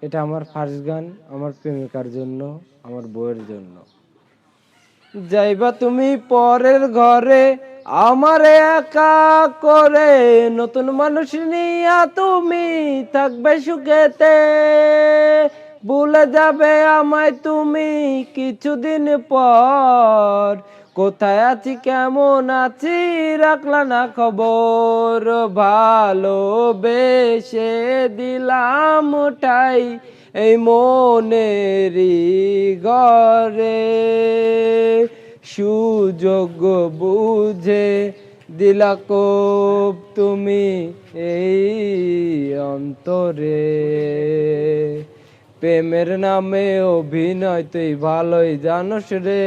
এটা আমার ফার্স্ট গান, আমার প্রেমিকার জন্য, আমার বউয়ের জন্য। যাইবা তুমি পরের ঘরে আমারে একা করে, নতুন মানুষ নিয়া তুমি থাকবে সুখেতে, ভুলে যাবে আমায় তুমি কিছুদিন পর, কোথায় আছি কেমন আছি রাখলা না খবর, ভালোবেসে দিলাম উঠাই এই মনেরই ঘরে, সুযোগ বুঝে দিলা কোপ তুমি এই অন্তরে, প্রেমের নামে অভিনয় তুই ভালোই জানোস রে,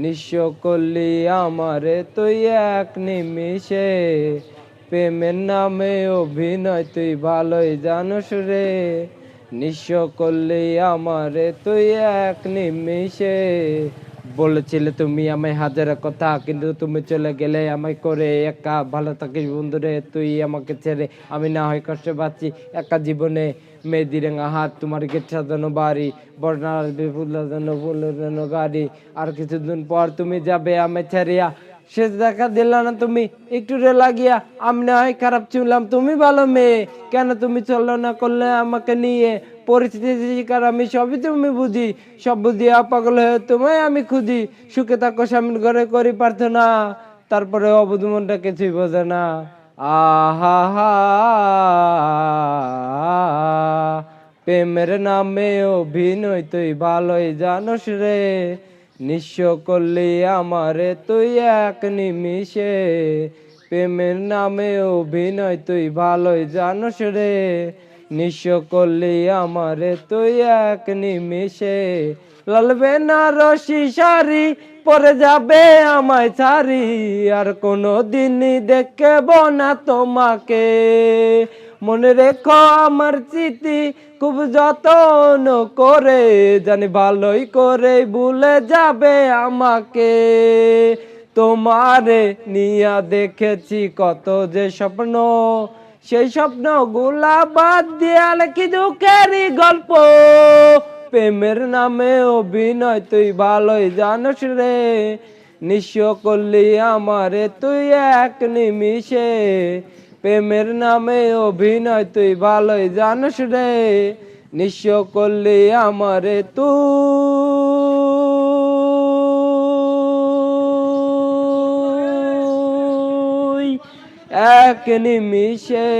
নিঃস্ব করলি আমারে তুই এক নিমিষে, প্রেমের নামে অভিনয় তুই ভালোই জানোস রে, নিঃস্ব করলি আমারে তুই এক নিমিষে, বলেছিলে তুমি আমায় হাজার কথা কিন্তু তুমি চলে গেলে আমায় করে একা, ভালো থাকিস বন্ধুরে তুই আমাকে ছেড়ে, আমি না হয় কষ্টে পাচ্ছি একা জীবনে, মেহেদি রাঙা হাত তোমার গেট সাজানো বাড়ি, বর্ণার ফুলের গাড়ি, আর কিছুদিন পর তুমি যাবে আমায় ছেড়িয়া, শেষ দেখা দিল না তুমি একটু রে লাগিয়া, আমি না হয় খারাপ ছিলাম তুমি ভালো মেয়ে, কেন তুমি চললো না করলে আমাকে নিয়ে, পরিস্থিতির শিকার আমি সবই তুমি বুঝি, সব বুঝিয়া পাগল হয়ে তোমায় আমি খুঁজি, সুখে থাকো স্বামীর ঘরে করি প্রার্থনা, তারপরে অবুধ মনটা কিছুই বোঝে না, আহা হা, প্রেমের নামে অভিনয় তুই ভালোই জানোস রে, নিঃস্ব করলি আমারে তুই এক নিমিষে, প্রেমের নামে অভিনয় তুই ভালোই জানোস রে, নিঃস্ব করলি আমারে তুই এক নিমিষে, লালবে না রশি সারি পরে যাবে আমায় ছাড়ি, আর কোনো দিনই দেখব না তোমাকে, মনে রেখো আমার স্মৃতি খুব যত্ন করে, জানি ভালোই করে ভুলে যাবে আমাকে, তোমারে নিয়া দেখেছি কত যে স্বপ্ন, সেই স্বপ্ন গুলা বাদ দিয়া কি দুঃখেরই গল্প, প্রেমের নামে অভিনয় তুই ভালোই জানোস রে, নিঃস্ব করলি আমারে তুই এক নিমিষে, প্রেমের নামে অভিনয় তুই ভালোই জানোস রে, নিঃস্ব করলি আমারে তুই এক নিমিষে।